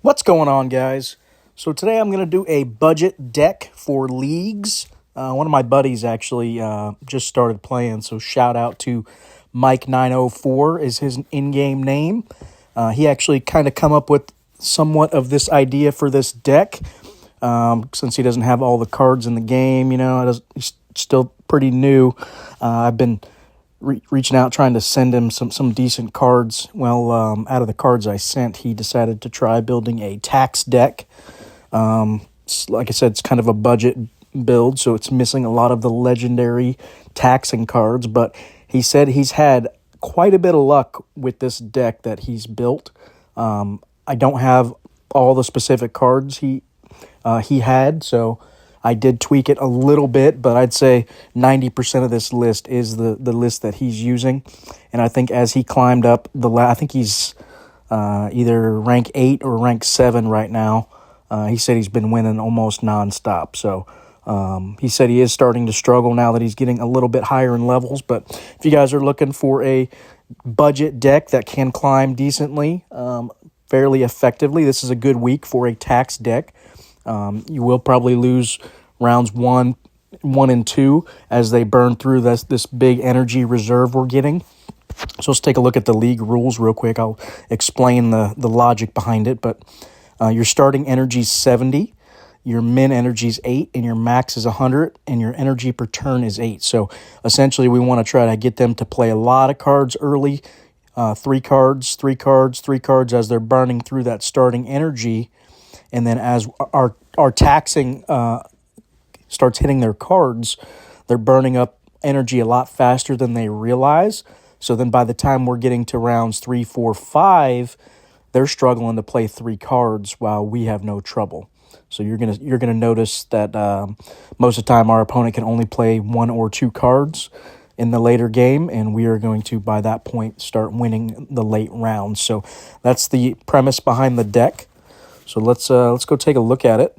What's going on, guys? So today I'm going to do a budget deck for leagues. One of my buddies actually just started playing, so shout out to Mike904 is his in-game name. He actually kind of come up with somewhat of this idea for this deck. Since he doesn't have all the cards in the game, he's still pretty new. I've been reaching out, trying to send him some decent cards. Well, out of the cards I sent, he decided to try building a tax deck. Like I said, it's kind of a budget build, so it's missing a lot of the legendary taxing cards, but he said he's had quite a bit of luck with this deck that he's built. I don't have all the specific cards he had, so I did tweak it a little bit, but I'd say 90% of this list is the list that he's using. And I think as he climbed up I think he's either rank 8 or rank 7 right now. He said he's been winning almost nonstop. So he said he is starting to struggle now that he's getting a little bit higher in levels. But if you guys are looking for a budget deck that can climb decently, fairly effectively, this is a good week for a tax deck. You will probably lose rounds 1 and 2 as they burn through this big energy reserve we're getting. So let's take a look at the league rules real quick. I'll explain the logic behind it. But your starting energy is 70, your min energy is 8, and your max is 100, and your energy per turn is 8. So essentially we want to try to get them to play a lot of cards early, 3 cards as they're burning through that starting energy. And then as our taxing starts hitting their cards, they're burning up energy a lot faster than they realize. So then by the time we're getting to rounds 3, 4, 5, they're struggling to play 3 cards while we have no trouble. So you're gonna notice that most of the time our opponent can only play 1 or 2 cards in the later game, and we are going to, by that point, start winning the late rounds. So that's the premise behind the deck. So let's go take a look at it.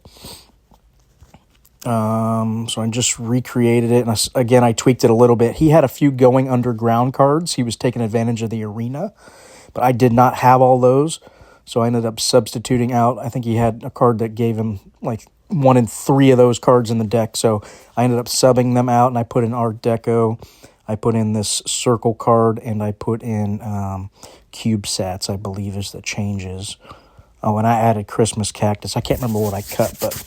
So I just recreated it, and I tweaked it a little bit. He had a few going underground cards. He was taking advantage of the arena, but I did not have all those. So I ended up substituting out. I think he had a card that gave him like 1 in 3 of those cards in the deck. So I ended up subbing them out, and I put in Art Deco. I put in this circle card, and I put in CubeSats, I believe is the changes. Oh, and I added Christmas Cactus. I can't remember what I cut, but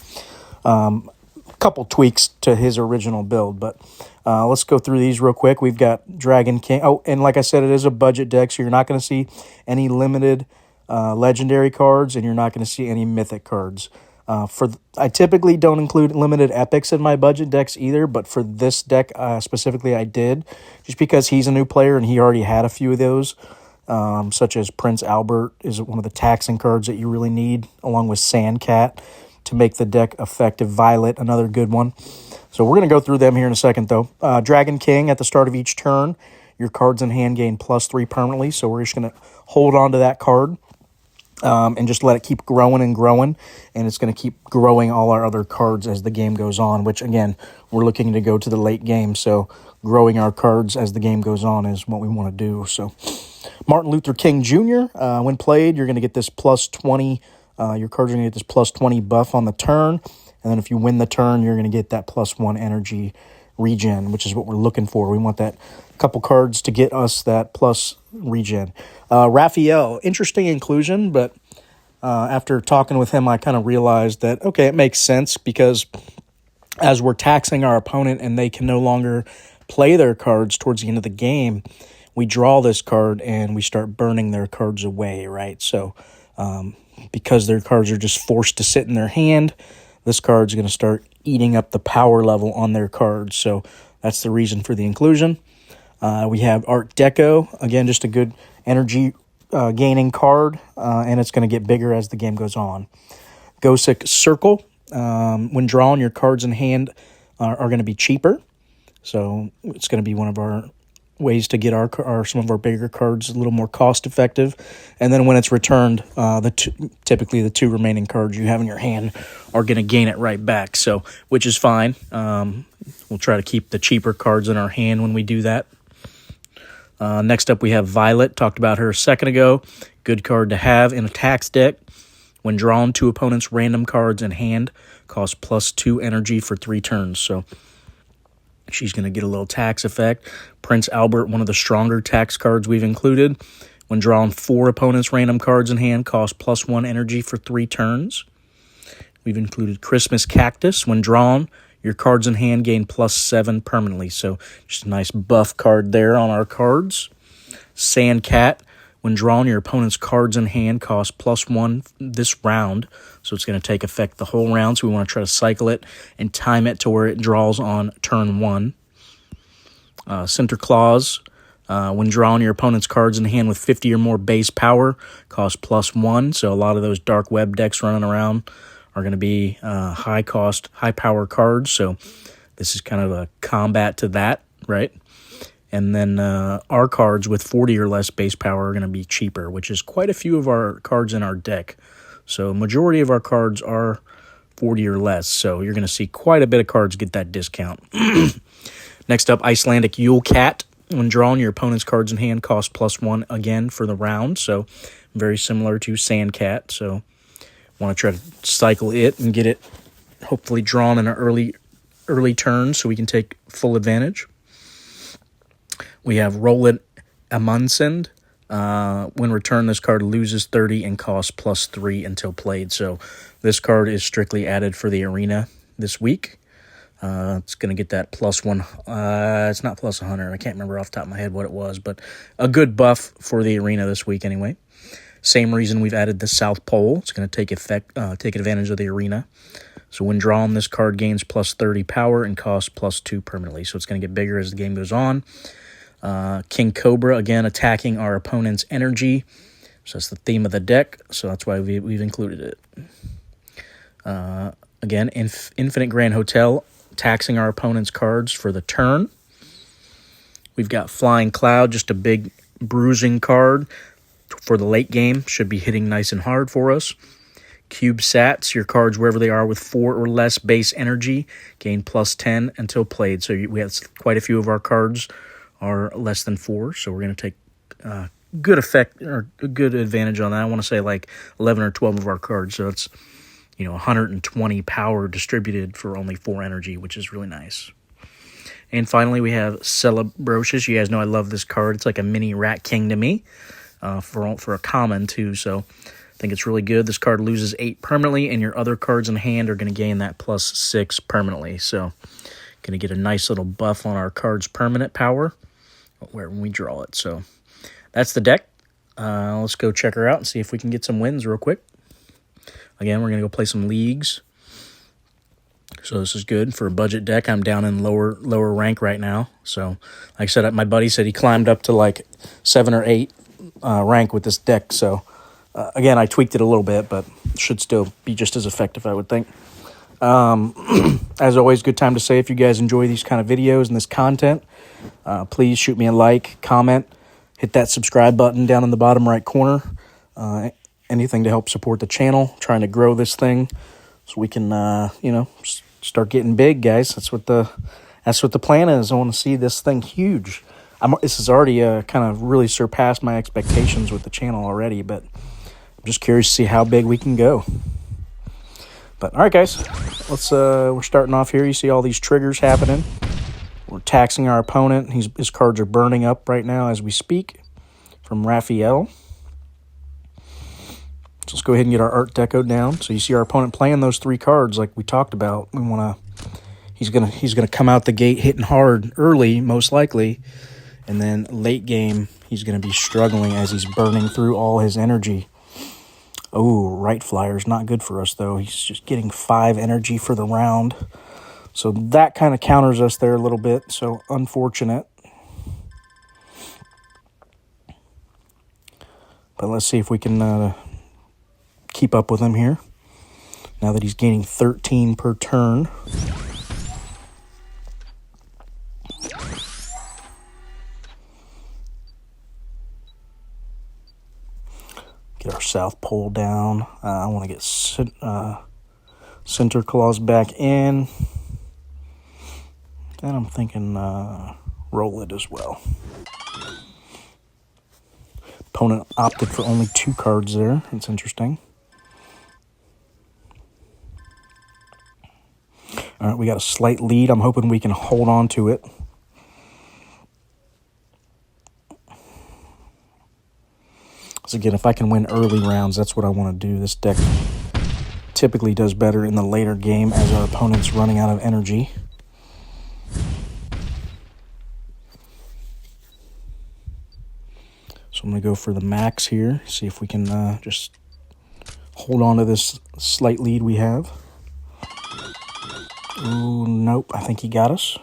a couple tweaks to his original build. But let's go through these real quick. We've got Dragon King. Oh, and like I said, it is a budget deck, so you're not going to see any limited legendary cards, and you're not going to see any mythic cards. I typically don't include limited epics in my budget decks either, but for this deck specifically I did, just because he's a new player and he already had a few of those. Such as Prince Albert is one of the taxing cards that you really need, along with Sandcat to make the deck effective. Violet, another good one. So we're going to go through them here in a second, though. Dragon King, at the start of each turn, your cards in hand gain +3 permanently, so we're just going to hold on to that card and just let it keep growing and growing, and it's going to keep growing all our other cards as the game goes on, which, again, we're looking to go to the late game, so growing our cards as the game goes on is what we want to do. So Martin Luther King Jr., when played, you're going to get this +20. Your cards are going to get this +20 buff on the turn. And then if you win the turn, you're going to get that +1 energy regen, which is what we're looking for. We want that couple cards to get us that plus regen. Raphael, interesting inclusion, but after talking with him, I kind of realized that, okay, it makes sense because as we're taxing our opponent and they can no longer play their cards towards the end of the game, we draw this card and we start burning their cards away, right? So because their cards are just forced to sit in their hand, this card's going to start eating up the power level on their cards. So that's the reason for the inclusion. We have Art Deco, again, just a good energy gaining card, and it's going to get bigger as the game goes on. Gosick Circle, when drawn, your cards in hand are going to be cheaper. So it's going to be one of our ways to get some of our bigger cards a little more cost effective. And then when it's returned, typically the 2 remaining cards you have in your hand are going to gain it right back. So, which is fine. We'll try to keep the cheaper cards in our hand when we do that. Next up we have Violet. Talked about her a second ago. Good card to have in a tax deck. When drawn, 2 opponents' random cards in hand cost +2 energy for 3 turns. So she's going to get a little tax effect. Prince Albert, one of the stronger tax cards we've included. When drawn, 4 opponents' random cards in hand cost +1 energy for 3 turns. We've included Christmas Cactus. When drawn, your cards in hand gain +7 permanently. So just a nice buff card there on our cards. Sand Cat. When drawn, your opponent's cards in hand cost +1 this round. So it's going to take effect the whole round. So we want to try to cycle it and time it to where it draws on turn 1. Center Claws. When drawn, your opponent's cards in hand with 50 or more base power cost +1. So a lot of those dark web decks running around are going to be high cost, high power cards. So this is kind of a combat to that, right? And then our cards with 40 or less base power are going to be cheaper, which is quite a few of our cards in our deck. So majority of our cards are 40 or less. So you're going to see quite a bit of cards get that discount. Next up, Icelandic Yule Cat. When drawn, your opponent's cards in hand cost +1 again for the round. So very similar to Sand Cat. So want to try to cycle it and get it hopefully drawn in an early turn so we can take full advantage. We have Roland Amundsen. When returned, this card loses 30 and costs +3 until played. So this card is strictly added for the arena this week. It's going to get that +1. It's not +100. I can't remember off the top of my head what it was, but a good buff for the arena this week anyway. Same reason we've added the South Pole. It's going to take advantage of the arena. So when drawn, this card gains +30 power and costs +2 permanently. So it's going to get bigger as the game goes on. King Cobra, again, attacking our opponent's energy. So that's the theme of the deck. So that's why we've included it. Again, Infinite Grand Hotel, taxing our opponent's cards for the turn. We've got Flying Cloud, just a big bruising card for the late game. Should be hitting nice and hard for us. Cube Sats, your cards wherever they are with 4 or less base energy gain +10 until played. So we have quite a few of our cards are less than 4, so we're going to take good effect or a good advantage on that. I want to say like 11 or 12 of our cards, so it's 120 power distributed for only 4 energy, which is really nice. And finally, we have Celebrocious. You guys know I love this card. It's like a mini Rat King to me for a common too, so I think it's really good. This card loses 8 permanently, and your other cards in hand are going to gain that +6 permanently. So going to get a nice little buff on our card's permanent power when we draw it. So that's the deck. Let's go check her out and see if we can get some wins real quick. Again, we're going to go play some leagues. So this is good for a budget deck. I'm down in lower rank right now. So like I said, my buddy said he climbed up to like 7 or 8 rank with this deck. So again, I tweaked it a little bit, but should still be just as effective, I would think. As always, good time to say if you guys enjoy these kind of videos and this content, please shoot me a like, comment, hit that subscribe button down in the bottom right corner. Anything to help support the channel, trying to grow this thing so we can, start getting big, guys. That's what the plan is. I want to see this thing huge. This has already kind of really surpassed my expectations with the channel already, but I'm just curious to see how big we can go. But all right, guys, we're starting off here. You see all these triggers happening. We're taxing our opponent. His cards are burning up right now as we speak from Raphael. So let's go ahead and get our Art Deco down. So you see our opponent playing those 3 cards like we talked about. He's gonna come out the gate hitting hard early, most likely, and then late game he's gonna be struggling as he's burning through all his energy. Oh, right flyer's not good for us, though. He's just getting 5 energy for the round. So that kind of counters us there a little bit. So unfortunate. But let's see if we can keep up with him here. Now that he's gaining 13 per turn. Get our South Pole down. I want to get Center Claws back in. And I'm thinking roll it as well. Opponent opted for only 2 cards there. It's interesting. All right, we got a slight lead. I'm hoping we can hold on to it. So again, if I can win early rounds, that's what I want to do. This deck typically does better in the later game as our opponent's running out of energy. So I'm going to go for the max here, see if we can just hold on to this slight lead we have. Ooh, nope, I think he got us.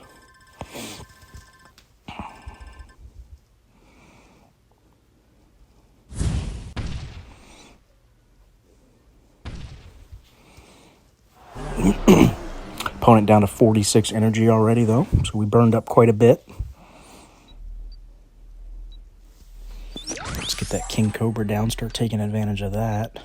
Opponent down to 46 energy already, though, so we burned up quite a bit. Let's get that King Cobra down, start taking advantage of that.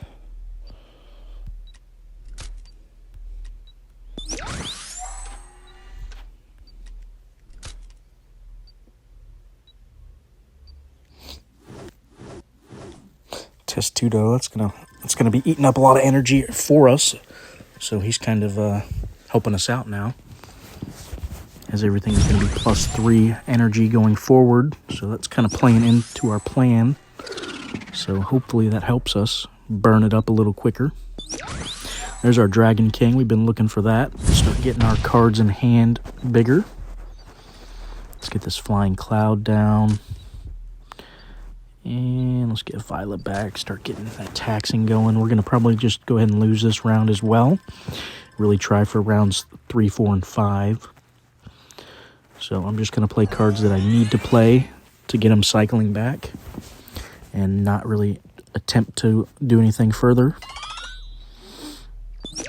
Testudo, that's gonna be eating up a lot of energy for us. So he's kind of helping us out now, as everything's going to be +3 energy going forward. So that's kind of playing into our plan. So hopefully that helps us burn it up a little quicker. There's our Dragon King. We've been looking for that. Start getting our cards in hand bigger. Let's get this Flying Cloud down. And let's get Violet back. Start getting that taxing going. We're going to probably just go ahead and lose this round as well. Really try for rounds 3, 4, and 5. So I'm just going to play cards that I need to play to get them cycling back and not really attempt to do anything further. So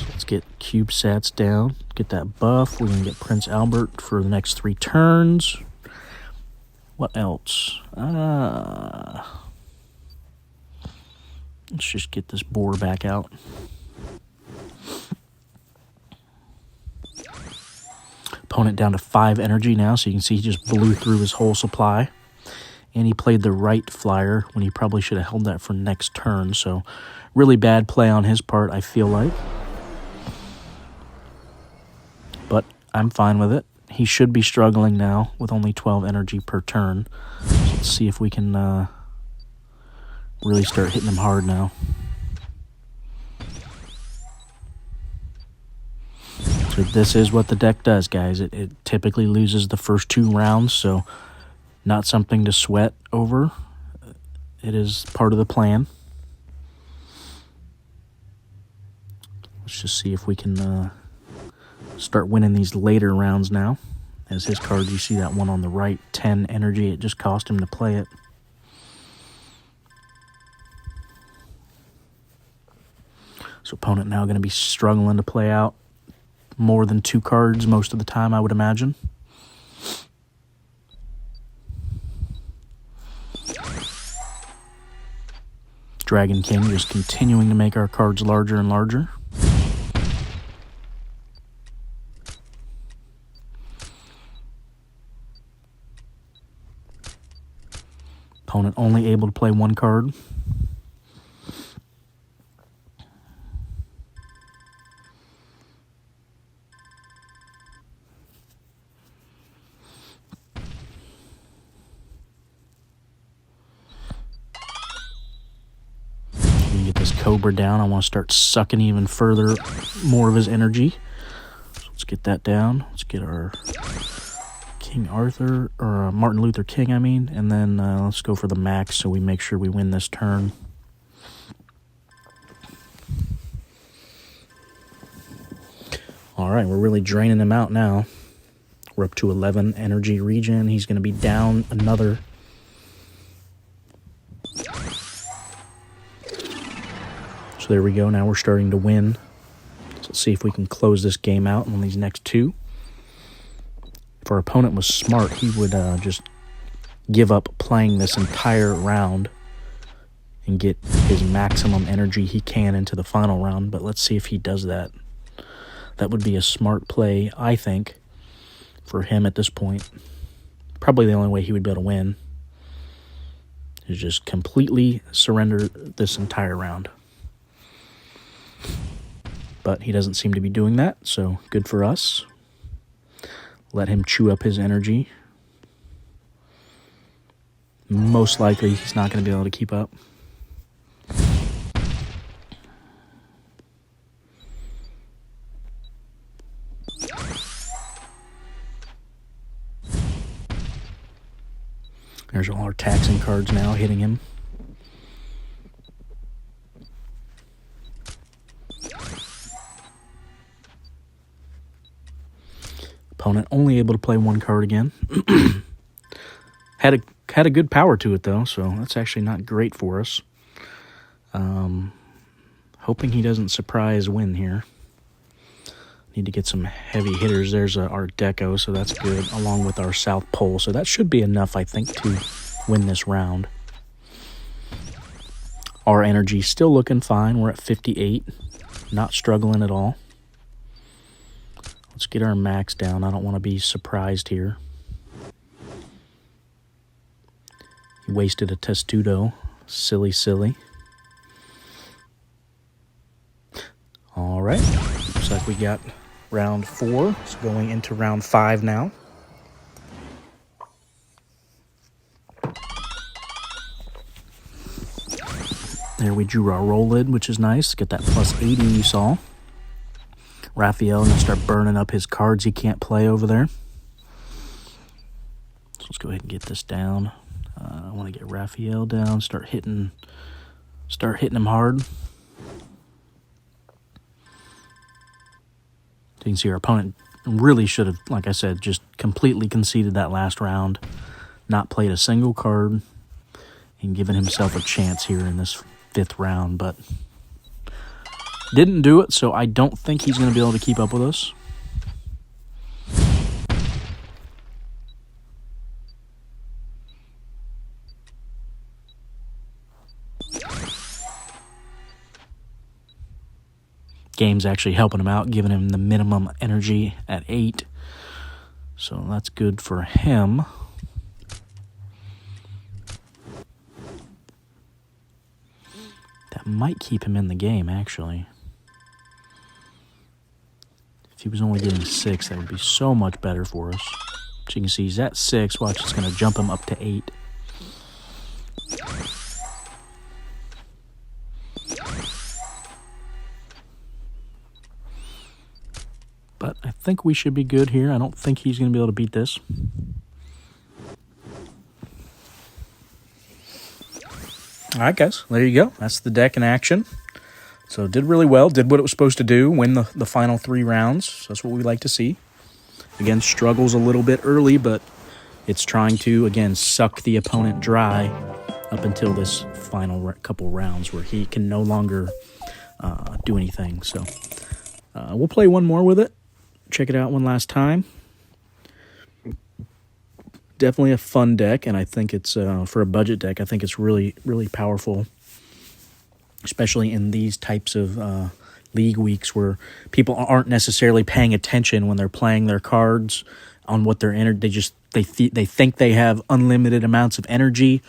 let's get CubeSats down, get that buff. We're going to get Prince Albert for the next 3 turns. What else? Let's just get this boar back out. Opponent down to 5 energy now, so you can see he just blew through his whole supply. And he played the right flyer when he probably should have held that for next turn. So really bad play on his part, I feel like. But I'm fine with it. He should be struggling now with only 12 energy per turn. So let's see if we can really start hitting him hard now. So this is what the deck does, guys. It typically loses the first 2 rounds, so not something to sweat over. It is part of the plan. Let's just see if we can start winning these later rounds now. As his card, you see that one on the right, 10 energy. It just cost him to play it. So opponent now going to be struggling to play out more than 2 cards most of the time, I would imagine. Dragon King just continuing to make our cards larger and larger. Opponent only able to play 1 card. Get this Cobra down. I want to start sucking even further more of his energy. So let's get that down. Let's get our King Arthur, or Martin Luther King, I mean, and then let's go for the max so we make sure we win this turn. All right, we're really draining him out now. We're up to 11 energy regen. He's going to be down another. So there we go. Now we're starting to win. So let's see if we can close this game out on these next 2. If our opponent was smart, he would just give up playing this entire round and get his maximum energy he can into the final round. But let's see if he does that. That would be a smart play, I think, for him at this point. Probably the only way he would be able to win is just completely surrender this entire round. But he doesn't seem to be doing that, so good for us. Let him chew up his energy. Most likely he's not going to be able to keep up. There's all our taxing cards now hitting him. Opponent only able to play one card again. Had a good power to it, though, so that's actually not great for us. Hoping he doesn't surprise win here. Need to get some heavy hitters. There's our Deco, so that's good, along with our South Pole. So that should be enough, I think, to win this round. Our energy still looking fine. We're at 58. Not struggling at all. Let's get our max down. I don't want to be surprised here. He wasted a Testudo. Silly, silly. All right. Looks like we got round 4. It's going into round 5 now. There we drew our roll lid, which is nice. Get that plus 80 you saw. Raphael going to start burning up his cards he can't play over there. So let's go ahead and get this down. I want to get Raphael down, start hitting him hard. So you can see our opponent really should have, like I said, just completely conceded that last round, not played a single card, and given himself a chance here in this 5th round, but didn't do it, so I don't think he's going to be able to keep up with us. Game's actually helping him out, giving him the minimum energy at 8. So that's good for him. That might keep him in the game, actually. If he was only getting 6, that would be so much better for us. So you can see he's at 6. Watch, it's going to jump him up to 8. But I think we should be good here. I don't think he's going to be able to beat this. All right, guys. There you go. That's the deck in action. So it did really well. Did what it was supposed to do. Win the final 3 rounds. So that's what we like to see. Again, struggles a little bit early, but it's trying to, again, suck the opponent dry up until this final couple rounds where he can no longer do anything. So we'll play one more with it. Check it out one last time. Definitely a fun deck, and I think it's, for a budget deck, I think it's really, really powerful, especially in these types of league weeks where people aren't necessarily paying attention when they're playing their cards on what they're entered. They think they have unlimited amounts of energy,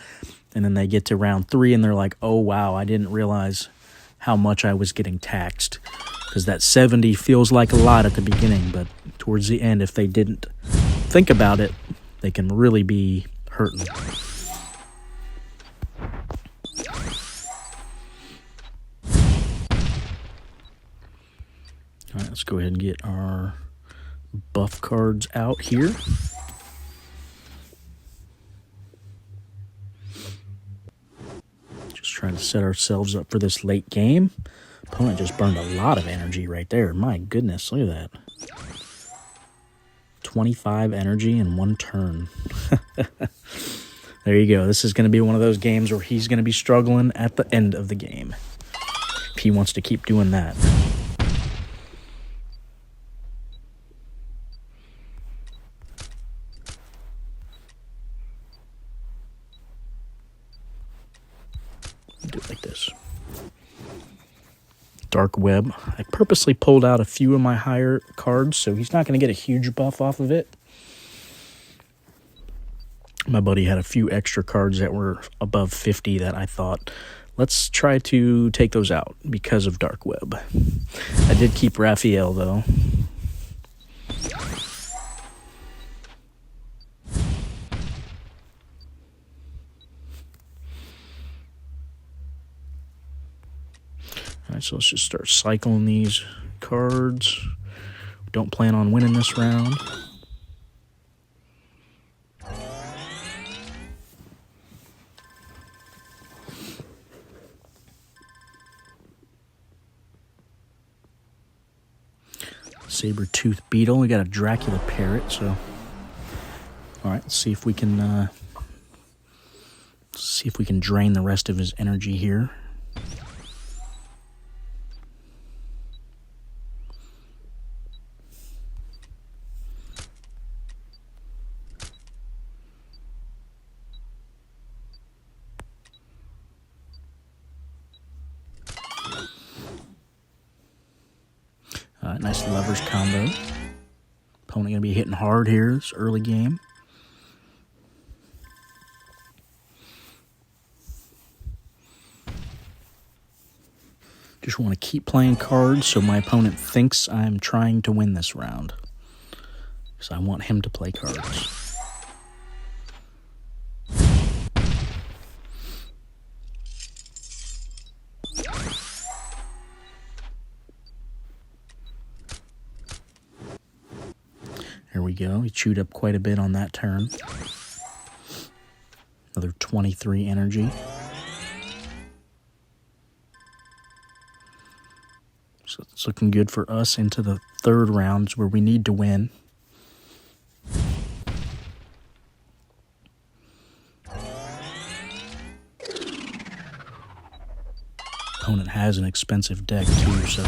and then they get to round 3 and they're like, oh, wow, I didn't realize how much I was getting taxed. Because that 70 feels like a lot at the beginning, but towards the end, if they didn't think about it, they can really be hurting. All right, let's go ahead and get our buff cards out here. Just trying to set ourselves up for this late game. Opponent just burned a lot of energy right there. My goodness, look at that. 25 energy in 1 turn. There you go. This is going to be one of those games where he's going to be struggling at the end of the game, if he wants to keep doing that. Do it like this. Dark Web. I purposely pulled out a few of my higher cards, so he's not going to get a huge buff off of it. My buddy had a few extra cards that were above 50 that I thought let's try to take those out because of Dark Web. I did keep Raphael, though. All right, so let's just start cycling these cards. Don't plan on winning this round. Saber-tooth beetle. We got a Dracula parrot, so all right, let's see if we can drain the rest of his energy here. Nice levers combo. Opponent going to be hitting hard here this early game. Just want to keep playing cards so my opponent thinks I'm trying to win this round. Because I want him to play cards. There we go. He chewed up quite a bit on that turn. Another 23 energy. So it's looking good for us into the third rounds where we need to win. Opponent has an expensive deck too, so...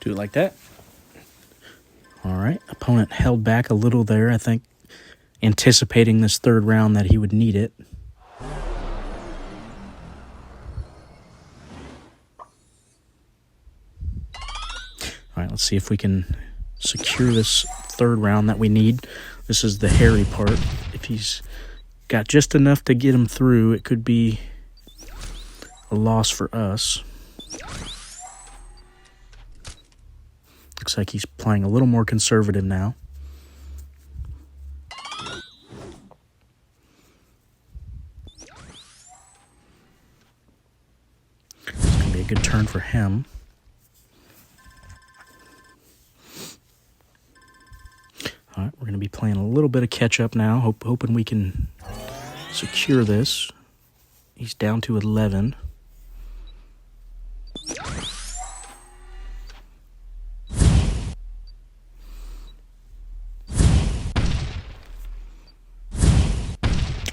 Do it like that. All right. Opponent held back a little there, I think, anticipating this third round that he would need it. All right, let's see if we can secure this third round that we need. This is the hairy part. If he's got just enough to get him through, it could be a loss for us. Looks like he's playing a little more conservative now. It's going to be a good turn for him. All right, we're going to be playing a little bit of catch-up now, hoping we can secure this. He's down to 11.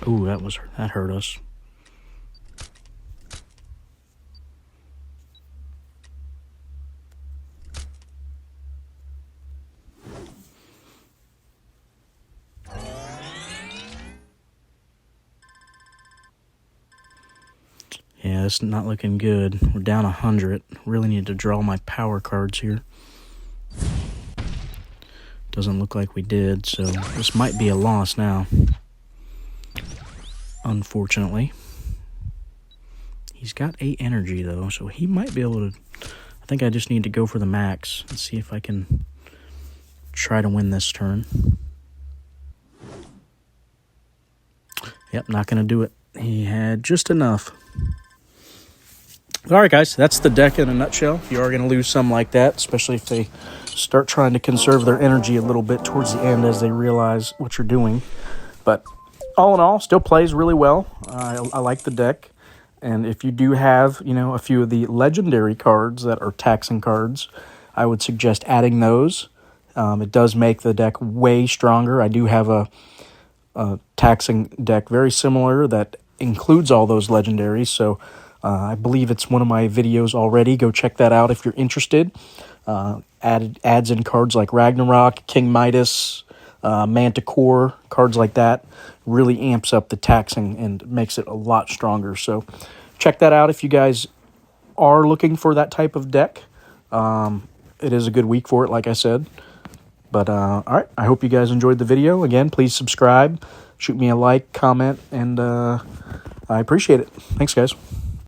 Ooh, that hurt us. Yeah, it's not looking good. We're down 100. Really need to draw my power cards here. Doesn't look like we did, so this might be a loss now. Unfortunately. He's got 8 energy, though, so he might be able to... I think I just need to go for the max and see if I can try to win this turn. Yep, not going to do it. He had just enough. All right, guys, that's the deck in a nutshell. You are going to lose some like that, especially if they start trying to conserve their energy a little bit towards the end as they realize what you're doing. But all in all, still plays really well. I like the deck. And if you do have, a few of the legendary cards that are taxing cards, I would suggest adding those. It does make the deck way stronger. I do have a taxing deck very similar that includes all those legendaries. So I believe it's one of my videos already. Go check that out if you're interested. adds in cards like Ragnarok, King Midas, Manticore, cards like that. Really amps up the taxing and makes it a lot stronger. So check that out if you guys are looking for that type of deck. It is a good week for it, like I said. But, all right, I hope you guys enjoyed the video. Again, please subscribe, shoot me a like, comment, and I appreciate it. Thanks, guys.